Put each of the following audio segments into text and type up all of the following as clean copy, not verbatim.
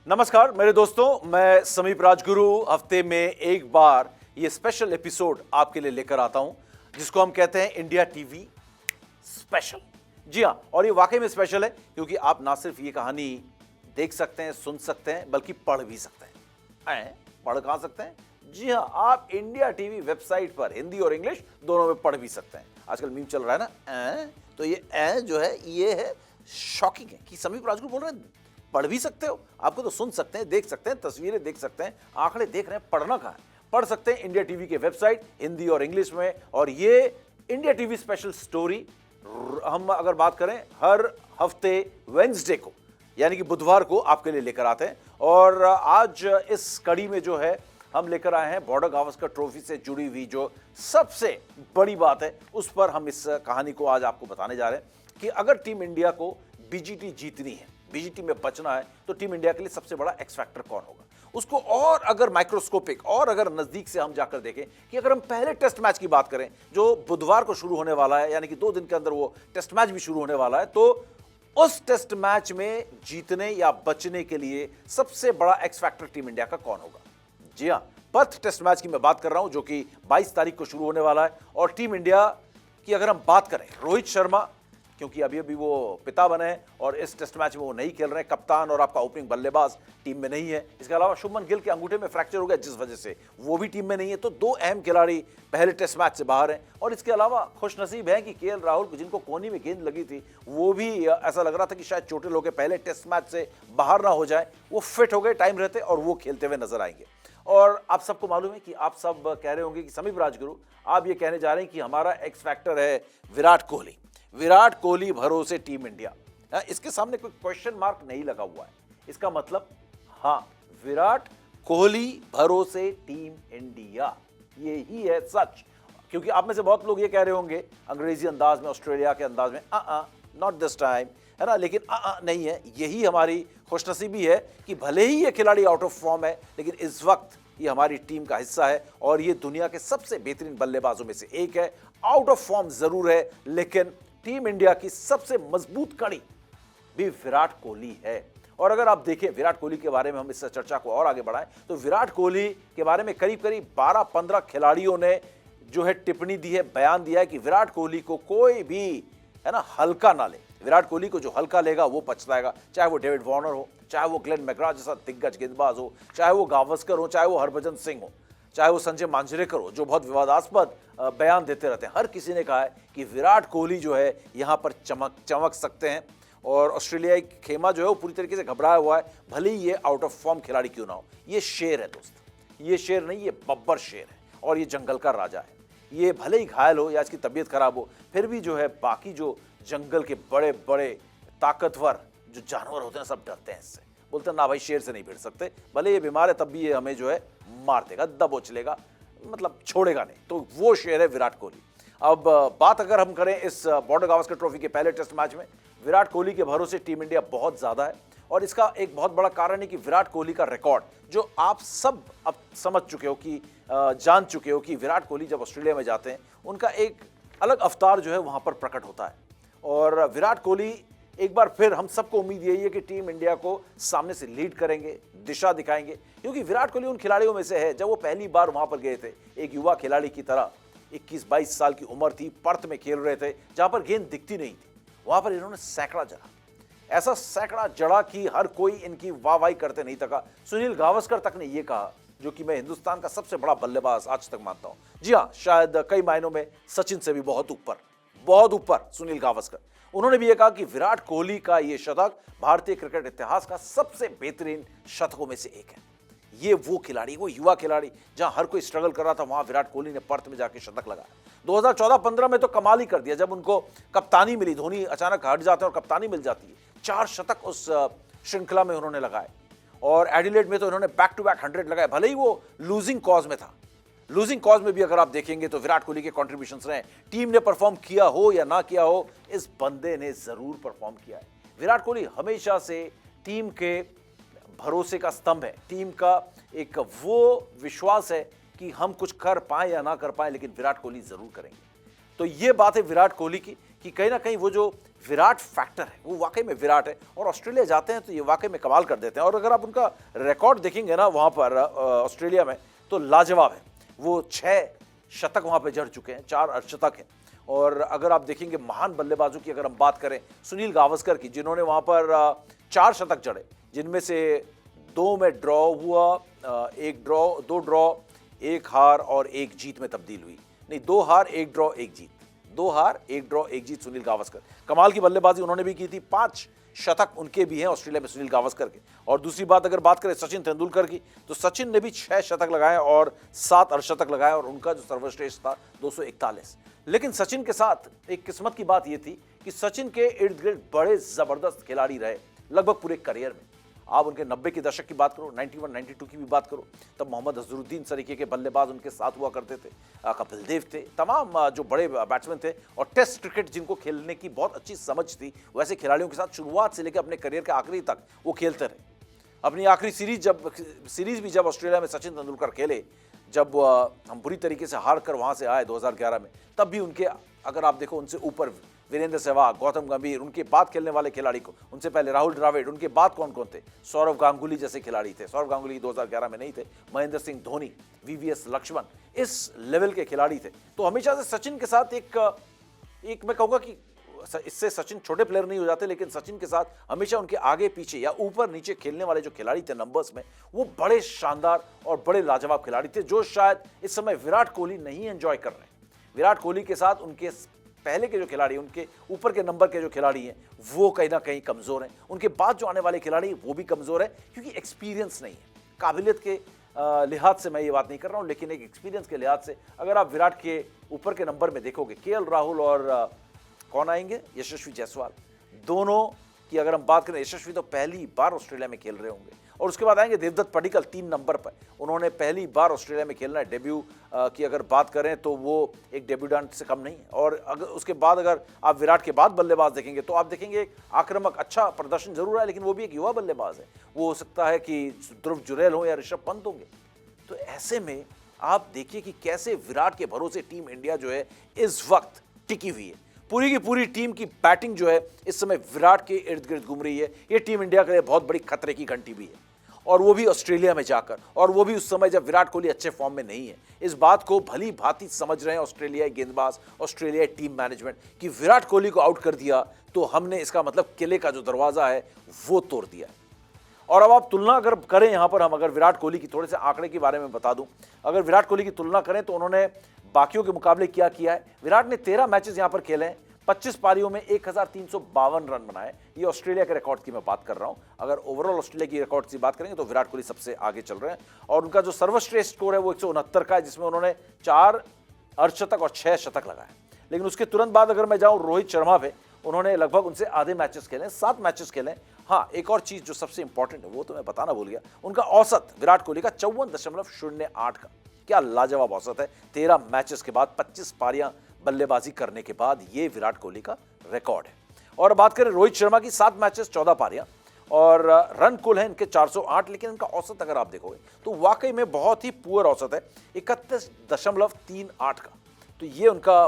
नमस्कार मेरे दोस्तों, मैं समीप राजगुरु हफ्ते में एक बार ये स्पेशल एपिसोड आपके लिए लेकर आता हूं जिसको हम कहते हैं इंडिया टीवी स्पेशल। जी हां, और ये वाकई में स्पेशल है क्योंकि आप ना सिर्फ ये कहानी देख सकते हैं, सुन सकते हैं, बल्कि पढ़ भी सकते हैं। पढ़ कहां सकते हैं? जी हां, आप इंडिया टीवी वेबसाइट पर हिंदी और इंग्लिश दोनों में पढ़ भी सकते हैं। आजकल मीम चल रहा है ना, तो ये जो है ये है शॉकिंग है कि समीप राजगुरु बोल रहे हैं पढ़ भी सकते हो। आपको तो सुन सकते हैं, देख सकते हैं, तस्वीरें देख सकते हैं, आंकड़े देख रहे हैं, पढ़ना कहाँ है? पढ़ सकते हैं इंडिया टीवी के वेबसाइट हिंदी और इंग्लिश में। और ये इंडिया टीवी स्पेशल स्टोरी हम अगर बात करें हर हफ्ते वेडनेसडे को यानी कि बुधवार को आपके लिए लेकर आते हैं। और आज इस कड़ी में जो है हम लेकर आए हैं बॉर्डर गावस्कर ट्रॉफी से जुड़ी हुई जो सबसे बड़ी बात है, उस पर हम इस कहानी को आज आपको बताने जा रहे हैं कि अगर टीम इंडिया को बीजीटी जीतनी है, बीजीटी में बचना है, तो टीम इंडिया के लिए सबसे बड़ा एक्स फैक्टर कौन होगा उसको। और अगर माइक्रोस्कोपिक और अगर नजदीक से हम जाकर देखें कि अगर हम पहले टेस्ट मैच की बात करें जो बुधवार को शुरू होने वाला है, यानी कि 2 दिन के अंदर वो टेस्ट मैच भी शुरू होने वाला है, तो उस टेस्ट मैच में जीतने या बचने के लिए सबसे बड़ा एक्स फैक्टर टीम इंडिया का कौन होगा। जी हां, पर्थ टेस्ट मैच की मैं बात कर रहा हूं जो कि 22 तारीख को शुरू होने वाला है। और टीम इंडिया की अगर हम बात करें, रोहित शर्मा क्योंकि अभी अभी वो पिता बने हैं और इस टेस्ट मैच में वो नहीं खेल रहे हैं, कप्तान और आपका ओपनिंग बल्लेबाज टीम में नहीं है। इसके अलावा शुभमन गिल के अंगूठे में फ्रैक्चर हो गया जिस वजह से वो भी टीम में नहीं है, तो 2 अहम खिलाड़ी पहले टेस्ट मैच से बाहर हैं। और इसके अलावा खुशनसीब है कि केएल राहुल जिनको कोहनी में गेंद लगी थी, वो भी ऐसा लग रहा था कि शायद चोटिल होकर पहले टेस्ट मैच से बाहर ना हो जाए, वो फिट हो गए टाइम रहते और वो खेलते हुए नजर आएंगे। और आप सबको मालूम है कि आप सब कह रहे होंगे कि समीप राजगुरु आप ये कहने जा रहे हैं कि हमारा एक्स फैक्टर है विराट कोहली। विराट कोहली भरोसे टीम इंडिया, इसके सामने कोई क्वेश्चन मार्क नहीं लगा हुआ है। इसका मतलब हां, विराट कोहली भरोसे टीम इंडिया, यही है सच। क्योंकि आप में से बहुत लोग ये कह रहे होंगे अंग्रेजी अंदाज में, ऑस्ट्रेलिया के अंदाज में, नॉट दिस टाइम, है ना, लेकिन नहीं है। यही हमारी खुशनसीबी है कि भले ही ये खिलाड़ी आउट ऑफ फॉर्म है, लेकिन इस वक्त ये हमारी टीम का हिस्सा है और ये दुनिया के सबसे बेहतरीन बल्लेबाजों में से एक है। आउट ऑफ फॉर्म जरूर है, लेकिन टीम इंडिया की सबसे मजबूत कड़ी भी विराट कोहली है। और अगर आप देखें विराट कोहली के बारे में, हम इस चर्चा को और आगे बढ़ाएं, तो विराट कोहली के बारे में करीब करीब 12-15 खिलाड़ियों ने जो है टिप्पणी दी है, बयान दिया है कि विराट कोहली को कोई भी, है ना, हल्का ना ले। विराट कोहली को जो हल्का लेगा वो पछताएगा, चाहे वो डेविड वार्नर हो, चाहे वो ग्लेन मैकग्रा जैसा दिग्गज गेंदबाज हो, चाहे वो गावस्कर हो, चाहे वो हरभजन सिंह हो, चाहे वो संजय मांजरेकर हो जो बहुत विवादास्पद बयान देते रहते हैं। हर किसी ने कहा है कि विराट कोहली जो है यहां पर चमक सकते हैं। और ऑस्ट्रेलियाई खेमा जो है वो पूरी तरीके से घबराया हुआ है, भले ही ये आउट ऑफ फॉर्म खिलाड़ी क्यों ना हो। ये शेर है दोस्त, ये शेर नहीं, ये बब्बर शेर है और ये जंगल का राजा है। ये भले ही घायल हो या इसकी तबीयत खराब हो, फिर भी जो है बाकी जो जंगल के बड़े बड़े ताकतवर जो जानवर होते हैं सब डरते हैं इससे, बोलते हैं ना भाई शेर से नहीं भिड़ सकते, भले ये बीमार है तब भी ये हमें जो है मार देगा, दबोच लेगा, मतलब छोड़ेगा नहीं। तो वो शेर है विराट कोहली। अब बात अगर हम करें इस बॉर्डर गावस्कर ट्रॉफी के पहले टेस्ट मैच में, विराट कोहली के भरोसे टीम इंडिया बहुत ज्यादा है। और इसका एक बहुत बड़ा कारण है कि विराट कोहली का रिकॉर्ड जो आप सब अब समझ चुके हो कि जान चुके हो कि विराट कोहली जब ऑस्ट्रेलिया में जाते हैं उनका एक अलग अवतार जो है वहां पर प्रकट होता है। और विराट कोहली एक बार फिर हम सबको उम्मीद यही है कि टीम इंडिया को सामने से लीड करेंगे, दिशा दिखाएंगे, क्योंकि विराट कोहली उन खिलाड़ियों में से है जब वो पहली बार वहां पर गए थे एक युवा खिलाड़ी की तरह, 21-22 साल की उम्र थी, पर्थ में खेल रहे थे जहां पर गेंद दिखती नहीं थी, वहां पर इन्होंने सैकड़ा जड़ा, ऐसा सैकड़ा जड़ा कि हर कोई इनकी वाहवाही करते नहीं थका। सुनील गावस्कर तक ने यह कहा, जो कि मैं हिंदुस्तान का सबसे बड़ा बल्लेबाज आज तक मानता हूं, जी हां, शायद कई मायनों में सचिन से भी बहुत ऊपर सुनील गावस्कर, उन्होंने भी यह कहा कि विराट कोहली का यह शतक भारतीय क्रिकेट इतिहास का सबसे बेहतरीन शतकों में से एक है। ये वो खिलाड़ी, वो युवा खिलाड़ी जहां हर कोई स्ट्रगल कर रहा था, वहां विराट कोहली ने पर्थ में जाके शतक लगाया। 2014-15 में तो कमाल ही कर दिया जब उनको कप्तानी मिली, धोनी अचानक हट जाते हैं और कप्तानी मिल जाती है। 4 शतक उस श्रृंखला में उन्होंने लगाए। और एडिलेड में तो इन्होंने बैक टू बैक 100 लगाए, भले ही वो लूजिंग कॉज में था। लूजिंग कॉज में भी अगर आप देखेंगे तो विराट कोहली के कंट्रीब्यूशंस रहे। टीम ने परफॉर्म किया हो या ना किया हो, इस बंदे ने जरूर परफॉर्म किया है। विराट कोहली हमेशा से टीम के भरोसे का स्तंभ है, टीम का एक वो विश्वास है कि हम कुछ कर पाए या ना कर पाए, लेकिन विराट कोहली जरूर करेंगे। तो ये बात है विराट कोहली की कि कहीं ना कहीं वो जो विराट फैक्टर है वो वाकई में विराट है, और ऑस्ट्रेलिया जाते हैं तो ये वाकई में कमाल कर देते हैं। और अगर आप उनका रिकॉर्ड देखेंगे ना वहाँ पर ऑस्ट्रेलिया में, तो लाजवाब है। वो 6 शतक वहाँ पे जड़ चुके हैं, 4 अर्धशतक हैं। और अगर आप देखेंगे महान बल्लेबाजों की अगर हम बात करें, सुनील गावस्कर की, जिन्होंने वहाँ पर 4 शतक जड़े, जिनमें से 2 में ड्रॉ हुआ, 2 ड्रॉ, 1 हार और 1 जीत में तब्दील हुई। नहीं, 2 हार 1 ड्रॉ 1 जीत, 2 हार 1 ड्रॉ 1 जीत सुनील गावस्कर। कमाल की बल्लेबाजी उन्होंने भी की थी। 5 शतक उनके भी हैं ऑस्ट्रेलिया में, सुनील गावस्कर के। और दूसरी बात अगर बात करें सचिन तेंदुलकर की, तो सचिन ने भी 6 शतक लगाए और 7 अर्धशतक लगाए, और उनका जो सर्वश्रेष्ठ था 241। लेकिन सचिन के साथ एक किस्मत की बात यह थी कि सचिन के इर्द गिर्द बड़े जबरदस्त खिलाड़ी रहे लगभग पूरे करियर में। आप उनके 90 के दशक की बात करो, 91, 92 की भी बात करो, तब मोहम्मद अजहरुद्दीन तरीके के बल्लेबाज उनके साथ हुआ करते थे, कपिल देव थे, तमाम जो बड़े बैट्समैन थे, और टेस्ट क्रिकेट जिनको खेलने की बहुत अच्छी समझ थी, वैसे खिलाड़ियों के साथ शुरुआत से लेकर अपने करियर के आखिरी तक वो खेलते रहे। अपनी आखिरी सीरीज भी जब ऑस्ट्रेलिया में सचिन तेंदुलकर खेले, जब हम बुरी तरीके से हार कर वहाँ से आए 2011 में, तब भी उनके, अगर आप देखो, उनसे ऊपर वीरेंद्र सहवाग, गौतम गंभीर, उनके बाद खेलने वाले खिलाड़ी को, उनसे पहले राहुल द्रविड़, उनके बाद कौन कौन थे, सौरव गांगुली जैसे खिलाड़ी थे। सौरव गांगुली 2011 में नहीं थे, महेंद्र सिंह धोनी, वीवीएस लक्ष्मण, इस लेवल के खिलाड़ी थे। तो हमेशा से सचिन के साथ एक मैं कहूँगा कि इससे सचिन छोटे प्लेयर नहीं हो जाते, लेकिन सचिन के साथ हमेशा उनके आगे पीछे या ऊपर नीचे खेलने वाले जो खिलाड़ी थे नंबर्स में, वो बड़े शानदार और बड़े लाजवाब खिलाड़ी थे, जो शायद इस समय विराट कोहली नहीं एंजॉय कर रहे हैं। विराट कोहली के साथ उनके पहले के जो खिलाड़ी, उनके ऊपर के नंबर के जो खिलाड़ी हैं, वो कहीं ना कहीं कमजोर हैं। उनके बाद जो आने वाले खिलाड़ी वो भी कमजोर है, क्योंकि एक्सपीरियंस नहीं है। काबिलियत के लिहाज से मैं ये बात नहीं कर रहा हूं, लेकिन एक एक्सपीरियंस के लिहाज से अगर आप विराट के ऊपर के नंबर में देखोगे, केएल राहुल और कौन आएंगे, यशस्वी जायसवाल, दोनों की अगर हम बात करें, यशस्वी तो पहली बार ऑस्ट्रेलिया में खेल रहे होंगे, और उसके बाद आएंगे देवदत्त पडिक्कल 3 नंबर पर, उन्होंने पहली बार ऑस्ट्रेलिया में खेलना है। डेब्यू की अगर बात करें तो वो एक डेब्यूटेंट से कम नहीं है। और अगर उसके बाद अगर आप विराट के बाद बल्लेबाज देखेंगे, तो आप देखेंगे एक आक्रामक अच्छा प्रदर्शन जरूर है, लेकिन वो भी एक युवा बल्लेबाज है। वो हो सकता है कि ध्रुव जुरैल हो या ऋषभ पंत होंगे। तो ऐसे में आप देखिए कि कैसे विराट के भरोसे टीम इंडिया जो है इस वक्त टिकी हुई है। पूरी की पूरी टीम की बैटिंग जो है इस समय विराट के इर्द गिर्द घूम रही है। ये टीम इंडिया के लिए बहुत बड़ी खतरे की घंटी भी है, और वो भी ऑस्ट्रेलिया में जाकर, और वो भी उस समय जब विराट कोहली अच्छे फॉर्म में नहीं है। इस बात को भली भांति समझ रहे हैं ऑस्ट्रेलियाई गेंदबाज, ऑस्ट्रेलियाई टीम मैनेजमेंट, कि विराट कोहली को आउट कर दिया तो हमने इसका मतलब किले का जो दरवाजा है वो तोड़ दिया। और अब आप तुलना अगर करें, यहां पर हम अगर विराट कोहली की थोड़े से आंकड़े के बारे में बता दूं, अगर विराट कोहली की तुलना करें तो उन्होंने बाकियों के मुकाबले क्या किया है। विराट ने 13 मैचेस यहां पर खेले हैं, 25 पारियों में 1352 रन बनाए। ये ऑस्ट्रेलिया के रिकॉर्ड की मैं बात कर रहा हूं। अगर ओवरऑल ऑस्ट्रेलिया की रिकॉर्ड की बात करेंगे तो विराट कोहली सबसे आगे चल रहे हैं, और उनका जो सर्वश्रेष्ठ स्कोर है वो 169 का है, जिसमें उन्होंने 4 अर्धशतक और 6 शतक लगाए। लेकिन उसके तुरंत बाद अगर मैं जाऊं रोहित शर्मा पे, उन्होंने लगभग उनसे आधे मैचेस खेले, 7 मैचेस खेले। हाँ, एक और चीज जो सबसे इंपॉर्टेंट है वो तो मैं बताना भूल गया, उनका औसत विराट कोहली का 54.08 का, क्या लाजवाब औसत है 13 मैचेस के बाद, 25 पारियां बल्लेबाजी करने के बाद। ये विराट कोहली का रिकॉर्ड है। और बात करें रोहित शर्मा की, 7 मैचेस 14 पारियां, और रन कुल है इनके 408, लेकिन इनका औसत अगर आप देखोगे तो वाकई में बहुत ही पुअर औसत है, 31.38 का। तो ये उनका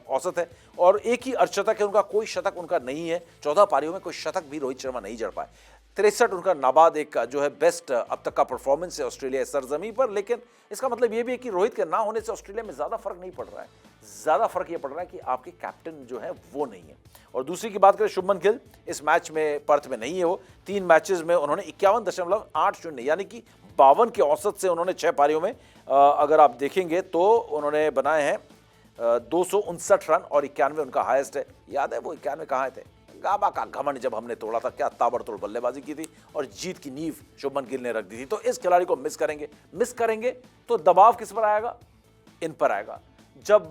औसत है, और एक ही अर्धशतक है उनका, कोई शतक उनका नहीं है। 14 पारियों में कोई शतक भी रोहित शर्मा नहीं जड़ पाए। 63 उनका नाबाद एक जो है बेस्ट अब तक का परफॉर्मेंस है ऑस्ट्रेलिया सरजमी पर। लेकिन इसका मतलब ये भी है कि रोहित के ना होने से ऑस्ट्रेलिया में ज्यादा फर्क नहीं पड़ रहा है। ज्यादा फर्क ये पड़ रहा है कि आपके कैप्टन जो है वो नहीं है। और दूसरी की बात करें, शुभमन गिल इस मैच में, पर्थ में नहीं है वो। 3 मैचेस में उन्होंने 51.80 यानी कि 52 के औसत से उन्होंने 6 पारियों में अगर आप देखेंगे तो उन्होंने बनाए हैं 259 रन, और 91 उनका हाईएस्ट है। याद है वो 91 कहाँ थे, गाबा का घमंड जब हमने तोड़ा था, क्या ताबड़तोड़ बल्लेबाजी की थी, और जीत की नींव शुभमन गिल ने रख दी थी। तो इस खिलाड़ी को मिस करेंगे तो दबाव किस पर आएगा, इन पर आएगा। जब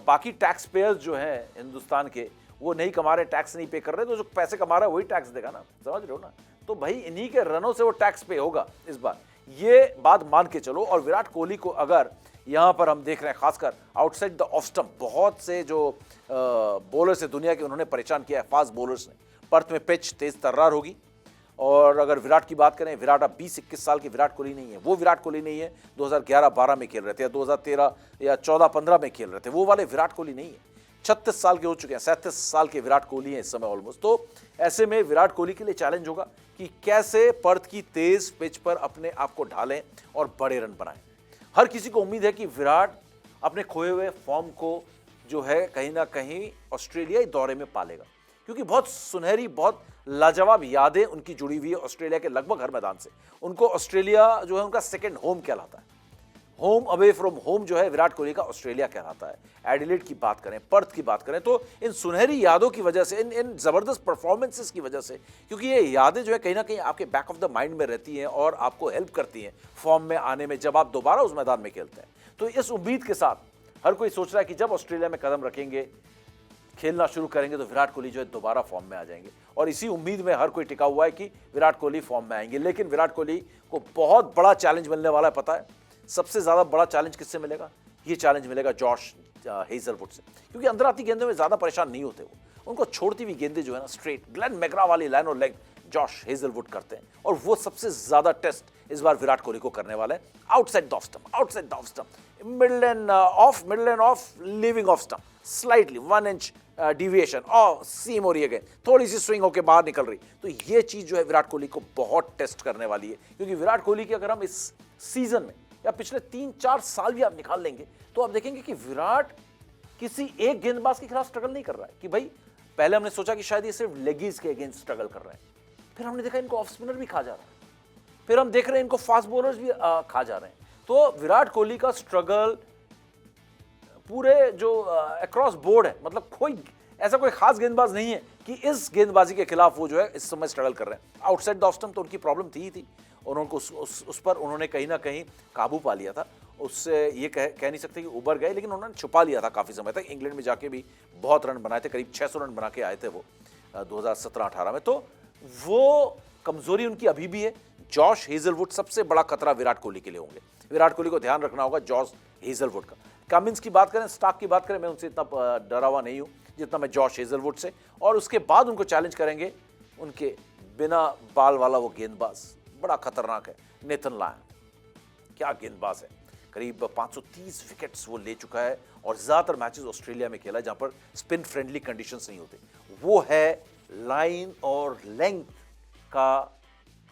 बाकी टैक्स पेयर्स जो हैं हिंदुस्तान के, वो नहीं कमा रहे, टैक्स नहीं पे कर रहे, तो जो पैसे कमा रहा है वही टैक्स देगा ना, समझ रहे हो ना। तो भाई इन्हीं के रनों से वो टैक्स पे होगा इस बार, ये बात मान के चलो। और विराट कोहली को अगर यहां पर हम देख रहे हैं, खासकर आउटसाइड द ऑफ स्टंप, बहुत से जो बॉलर्स है दुनिया के, उन्होंने परेशान किया है फास्ट बॉलर्स ने। पर्थ में पिच तेज तर्रार होगी। और अगर विराट की बात करें, विराट अब 20-21 साल की विराट कोहली नहीं है, वो विराट कोहली नहीं है 2011-12 में खेल रहे थे, या 2013 या 14-15 में खेल रहे थे, वो वाले विराट कोहली नहीं है। 36 साल के हो चुके हैं, 37 साल के विराट कोहली हैं इस समय ऑलमोस्ट। तो ऐसे में विराट कोहली के लिए चैलेंज होगा कि कैसे पर्थ की तेज पिच पर अपने आप को ढालें और बड़े रन बनाएं। हर किसी को उम्मीद है कि विराट अपने खोए हुए फॉर्म को जो है कहीं ना कहीं ऑस्ट्रेलियाई दौरे में पालेगा, क्योंकि बहुत सुनहरी, बहुत लाजवाब यादें उनकी जुड़ी हुई है ऑस्ट्रेलिया के लगभग हर मैदान से। उनको ऑस्ट्रेलिया जो है उनका सेकंड होम कहलाता है। होम अवे फ्रॉम होम जो है विराट कोहली का ऑस्ट्रेलिया कहलाता है। एडिलेड की बात करें, पर्थ की बात करें, तो इन सुनहरी यादों की वजह से, इन जबरदस्त परफॉर्मेंसेस की वजह से, क्योंकि ये यादें जो है कहीं ना कहीं आपके बैक ऑफ द माइंड में रहती हैं और आपको हेल्प करती हैं फॉर्म में आने में जब आप दोबारा उस मैदान में खेलते हैं। तो इस उम्मीद के साथ हर कोई सोच रहा है कि जब ऑस्ट्रेलिया में कदम रखेंगे, खेलना शुरू करेंगे, तो विराट कोहली जो है दोबारा फॉर्म में आ जाएंगे। और इसी उम्मीद में हर कोई टिका हुआ है कि विराट कोहली फॉर्म में आएंगे। लेकिन विराट कोहली को बहुत बड़ा चैलेंज मिलने वाला है। पता है सबसे ज्यादा बड़ा चैलेंज किससे मिलेगा? ये चैलेंज मिलेगा जॉश हेजलवुड से, क्योंकि अंदर आती गेंदों में ज्यादा परेशान नहीं होते वो। उनको छोड़ती हुई गेंदें जो है ना स्ट्रेट ग्लेन मैकग्रा वाली लाइन और लेग जॉश हेजलवुड करते हैं, और वो सबसे ज्यादा टेस्ट इस बार विराट कोहली को करने वाले हैं। Outside the off stump, outside the off stump, middle end of, leaving off stump, slightly 1 inch deviation और सीम हो रही है, थोड़ी सी स्विंग होकर बाहर निकल रही। तो ये चीज जो है विराट कोहली को बहुत टेस्ट करने वाली है, क्योंकि विराट कोहली की अगर हम इस सीजन में या पिछले 3-4 साल भी आप निकाल लेंगे तो आप देखेंगे कि विराट किसी एक गेंदबाज के खिलाफ स्ट्रगल नहीं कर रहा है। कि भाई पहले हमने सोचा कि शायद ये सिर्फ लेगीज के अगेंस्ट स्ट्रगल कर रहे हैं, फिर हमने देखा इनको ऑफ स्पिनर भी खा जा रहा है, फिर हम देख रहे हैं इनको फास्ट बॉलर्स भी खा जा रहे हैं। तो विराट कोहली का स्ट्रगल पूरे जो अक्रॉस बोर्ड है, मतलब ऐसा कोई खास गेंदबाज नहीं है कि इस गेंदबाजी के खिलाफ वो जो है इस समय स्ट्रगल कर रहे हैं। आउटसाइड द ऑफ स्टंप तो उनकी प्रॉब्लम थी और उनको उस पर उन्होंने कहीं ना कहीं काबू पा लिया था। उससे ये कह नहीं सकते कि उबर गए, लेकिन उन्होंने छुपा लिया था काफ़ी समय तक। इंग्लैंड में जाके भी बहुत रन बनाए थे, करीब 600 रन बना के आए थे वो 2017-18 में। तो वो कमजोरी उनकी अभी भी है। जॉश हेजलवुड सबसे बड़ा खतरा विराट कोहली के लिए होंगे। विराट कोहली को ध्यान रखना होगा जॉश हेजलवुड का। कमिंस की बात करें, स्टार्क की बात करें, मैं उनसे इतना डरा हुआ नहीं हूं जितना मैं जॉश हेजलवुड से। और उसके बाद उनको चैलेंज करेंगे उनके बिना बाल वाला वो गेंदबाज, बड़ा खतरनाक है, नेथन लायन। क्या गेंदबाज है, करीब 530 विकेट्स वो ले चुका है और ज्यादातर मैचेस ऑस्ट्रेलिया में खेला है जहां पर स्पिन फ्रेंडली कंडीशंस नहीं होते। वो है लाइन और लेंथ का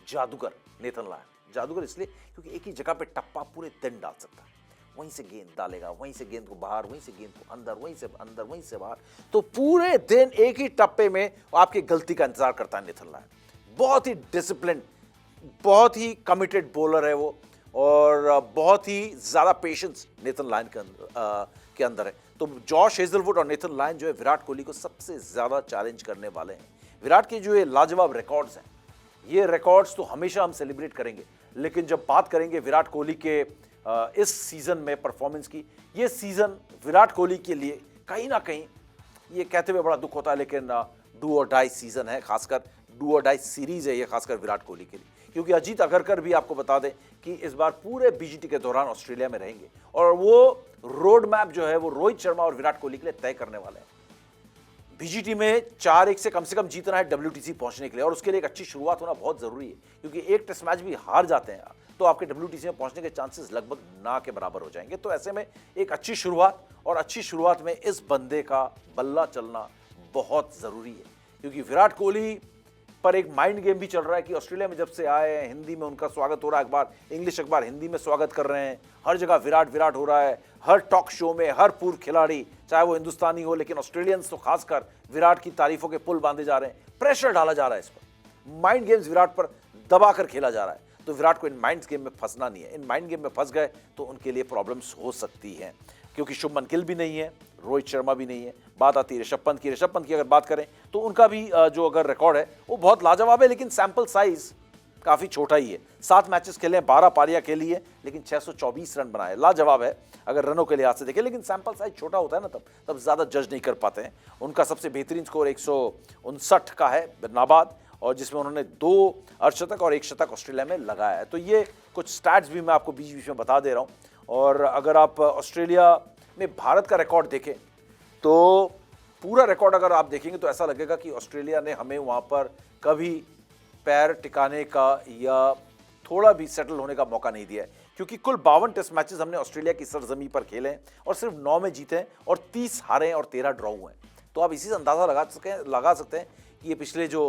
जादूगर नेथन लायन। जादूगर इसलिए क्योंकि एक ही जगह पे टप्पा पूरे दिन डाल सकता है, वहीं से गेंद डालेगा, वहीं से गेंद को बाहर, वहीं से गेंद को अंदर, वहीं से अंदर, वहीं से बाहर। तो पूरे दिन एक ही टप्पे में आपकी गलती का इंतजार करता है नेथन लायन। बहुत ही डिसिप्लिन, बहुत ही कमिटेड बॉलर है वो, और बहुत ही ज्यादा पेशेंस नेथन लायन के अंदर है। तो जॉश हेजलवुड और नेथन लायन जो है विराट कोहली को सबसे ज्यादा चैलेंज करने वाले हैं। विराट के जो ये लाजवाब रिकॉर्ड्स हैं, ये रिकॉर्ड्स तो हमेशा हम सेलिब्रेट करेंगे, लेकिन जब बात करेंगे विराट कोहली के इस सीजन में परफॉर्मेंस की, ये सीजन विराट कोहली के लिए कहीं ना कहीं, ये कहते हुए बड़ा दुख होता है, लेकिन डू और डाई सीजन है, खासकर डू और डाई सीरीज है ये, खासकर विराट कोहली के लिए। क्योंकि अजीत अगरकर भी आपको बता दें कि इस बार पूरे बीजीटी के दौरान ऑस्ट्रेलिया में रहेंगे, और वो रोड मैप जो है वो रोहित शर्मा और विराट कोहली के लिए तय करने वाले हैं। बीजीटी में 4-1 से कम जीतना है डब्ल्यूटीसी पहुंचने के लिए, और उसके लिए एक अच्छी शुरुआत होना बहुत जरूरी है, क्योंकि एक टेस्ट मैच भी हार जाते हैं तो आपके डब्ल्यूटीसी में पहुंचने के चांसेस लगभग ना के बराबर हो जाएंगे। तो ऐसे में एक अच्छी शुरुआत, और अच्छी शुरुआत में इस बंदे का बल्ला चलना बहुत जरूरी है, क्योंकि विराट कोहली पर एक माइंड गेम भी चल रहा है कि ऑस्ट्रेलिया में जब से आए हैं हिंदी में उनका स्वागत हो रहा है, अखबार, इंग्लिश अखबार हिंदी में स्वागत कर रहे हैं, हर जगह विराट विराट हो रहा है, हर टॉक शो में हर पूर्व खिलाड़ी चाहे वो हिंदुस्तानी हो, लेकिन ऑस्ट्रेलियंस तो खासकर विराट की तारीफों के पुल बांधे जा रहे हैं, प्रेशर डाला जा रहा है इस पर, माइंड गेम्स विराट पर दबाकर खेला जा रहा है। तो विराट को इन माइंड गेम में फंसना नहीं है। इन माइंड गेम में फंस गए तो उनके लिए प्रॉब्लम्स हो सकती हैं, क्योंकि शुभमन गिल भी नहीं है, रोहित शर्मा भी नहीं है। बात आती है ऋषभ पंत की। ऋषभ पंत की अगर बात करें तो उनका भी जो अगर रिकॉर्ड है वो बहुत लाजवाब है, लेकिन सैंपल साइज काफी छोटा ही है। 7 मैचेस खेले, 12 पारियां खेली है, लेकिन 624 रन बनाए। लाजवाब है अगर रनों के लिहाज से देखें, लेकिन सैंपल साइज छोटा होता है ना, तब ज्यादा जज नहीं कर पाते हैं। उनका सबसे बेहतरीन स्कोर 159 का है नाबाद, और जिसमें उन्होंने 2 अर्धशतक और 1 शतक ऑस्ट्रेलिया में लगाया है। तो ये कुछ स्टैट्स भी मैं आपको बीच बीच में बता दे रहा हूं। और अगर आप ऑस्ट्रेलिया में भारत का रिकॉर्ड देखें तो पूरा रिकॉर्ड अगर आप देखेंगे तो ऐसा लगेगा कि ऑस्ट्रेलिया ने हमें वहां पर कभी पैर टिकाने का या थोड़ा भी सेटल होने का मौका नहीं दिया है, क्योंकि कुल 52 टेस्ट मैचेस हमने ऑस्ट्रेलिया की सरजमी पर खेले हैं और सिर्फ 9 में जीते हैं और 30 हारे हैं और 13 ड्रॉ हुए हैं। तो आप इसी से अंदाजा लगा सकते हैं कि ये पिछले जो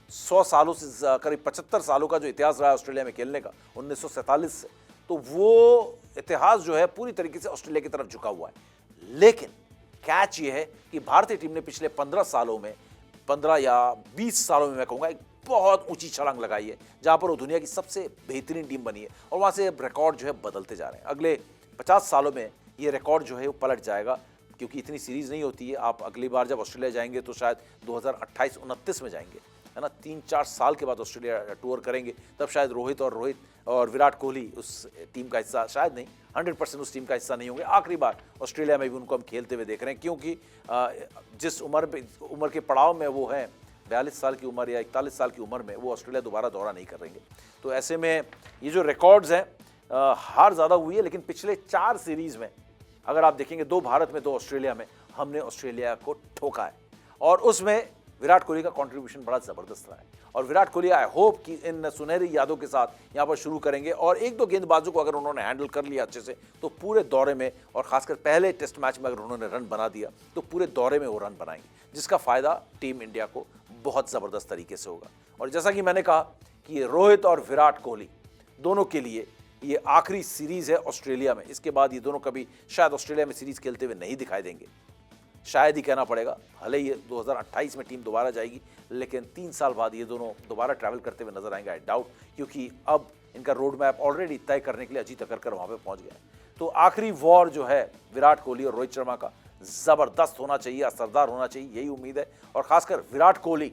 100 सालों से करीब 75 सालों का जो इतिहास रहा है ऑस्ट्रेलिया में खेलने का 1947 से, तो वो इतिहास जो है पूरी तरीके से ऑस्ट्रेलिया की तरफ झुका हुआ है। लेकिन कैच ये है कि भारतीय टीम ने पिछले 15 सालों में 15 या 20 सालों में मैं कहूँगा एक बहुत ऊंची छलांग लगाई है, जहां पर वो दुनिया की सबसे बेहतरीन टीम बनी है और वहां से रिकॉर्ड जो है बदलते जा रहे हैं। अगले 50 सालों में ये रिकॉर्ड जो है वो पलट जाएगा, क्योंकि इतनी सीरीज नहीं होती है। आप अगली बार जब ऑस्ट्रेलिया जाएंगे तो शायद 2028-29 में जाएंगे, है ना, 3-4 साल के बाद ऑस्ट्रेलिया टूर करेंगे, तब शायद रोहित और विराट कोहली उस टीम का हिस्सा, शायद नहीं 100% उस टीम का हिस्सा नहीं होंगे। आखिरी बार ऑस्ट्रेलिया में भी उनको हम खेलते हुए देख रहे हैं, क्योंकि जिस उम्र के पड़ाव में वो है, 42 साल की उम्र या 41 साल की उम्र में, वो ऑस्ट्रेलिया दोबारा दौरा नहीं करेंगे। तो ऐसे में ये जो रिकॉर्ड्स हैं, हार ज़्यादा हुई है, लेकिन पिछले 4 सीरीज़ में अगर आप देखेंगे, 2 भारत में 2 ऑस्ट्रेलिया में, हमने ऑस्ट्रेलिया को ठोका है और उसमें विराट कोहली का कंट्रीब्यूशन बड़ा ज़बरदस्त रहा है। और विराट कोहली आई होप कि इन सुनहरी यादों के साथ यहाँ पर शुरू करेंगे और 1-2 गेंदबाजों को अगर उन्होंने हैंडल कर लिया अच्छे से, तो पूरे दौरे में, और खासकर पहले टेस्ट मैच में अगर उन्होंने रन बना दिया तो पूरे दौरे में वो रन बनाएंगे, जिसका फ़ायदा टीम इंडिया को बहुत ज़बरदस्त तरीके से होगा। और जैसा कि मैंने कहा कि रोहित और विराट कोहली दोनों के लिए ये आखिरी सीरीज़ है ऑस्ट्रेलिया में। इसके बाद ये दोनों कभी शायद ऑस्ट्रेलिया में सीरीज़ खेलते हुए नहीं दिखाई देंगे, शायद ही कहना पड़ेगा। भले ही 2028 में टीम दोबारा जाएगी, लेकिन 3 साल बाद ये दोनों दोबारा ट्रैवल करते हुए नजर आएंगे, आई डाउट, क्योंकि अब इनका रोड मैप ऑलरेडी तय करने के लिए अजीत अकरकर वहाँ पे पहुँच गया है। तो आखिरी वॉर जो है विराट कोहली और रोहित शर्मा का, ज़बरदस्त होना चाहिए, असरदार होना चाहिए, यही उम्मीद है। और खासकर विराट कोहली,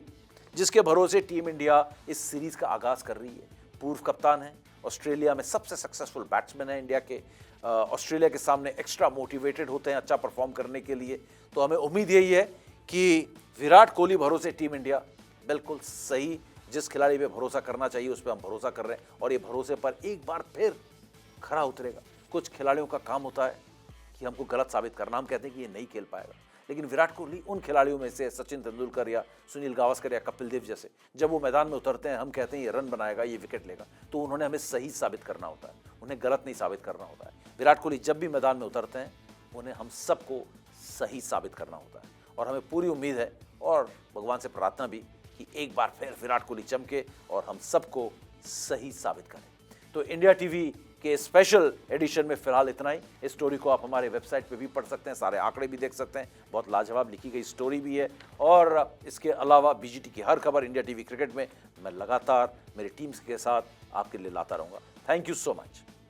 जिसके भरोसे टीम इंडिया इस सीरीज़ का आगाज़ कर रही है, पूर्व कप्तान है, ऑस्ट्रेलिया में सबसे सक्सेसफुल बैट्समैन है इंडिया के, ऑस्ट्रेलिया के सामने एक्स्ट्रा मोटिवेटेड होते हैं अच्छा परफॉर्म करने के लिए। तो हमें उम्मीद यही है कि विराट कोहली भरोसे टीम इंडिया बिल्कुल सही, जिस खिलाड़ी पे भरोसा करना चाहिए उस पर हम भरोसा कर रहे हैं और ये भरोसे पर एक बार फिर खरा उतरेगा। कुछ खिलाड़ियों का काम होता है कि हमको गलत साबित करना, हम कहते हैं कि ये नहीं खेल पाएगा, लेकिन विराट कोहली उन खिलाड़ियों में से, सचिन तेंदुलकर या सुनील गावस्कर या कपिल देव जैसे, जब वो मैदान में उतरते हैं हम कहते हैं ये रन बनाएगा, ये विकेट लेगा, तो उन्होंने हमें सही साबित करना होता है, उन्हें गलत नहीं साबित करना होता है। विराट कोहली जब भी मैदान में उतरते हैं उन्हें हम सबको सही साबित करना होता है और हमें पूरी उम्मीद है और भगवान से प्रार्थना भी कि एक बार फिर विराट कोहली चमके और हम सबको सही साबित करें। तो इंडिया टीवी के स्पेशल एडिशन में फिलहाल इतना ही। इस स्टोरी को आप हमारे वेबसाइट पे भी पढ़ सकते हैं, सारे आंकड़े भी देख सकते हैं, बहुत लाजवाब लिखी गई स्टोरी भी है। और इसके अलावा बीजीटी की हर खबर इंडिया टीवी क्रिकेट में मैं लगातार मेरी टीम्स के साथ आपके लिए लाता रहूँगा। Thank you so much.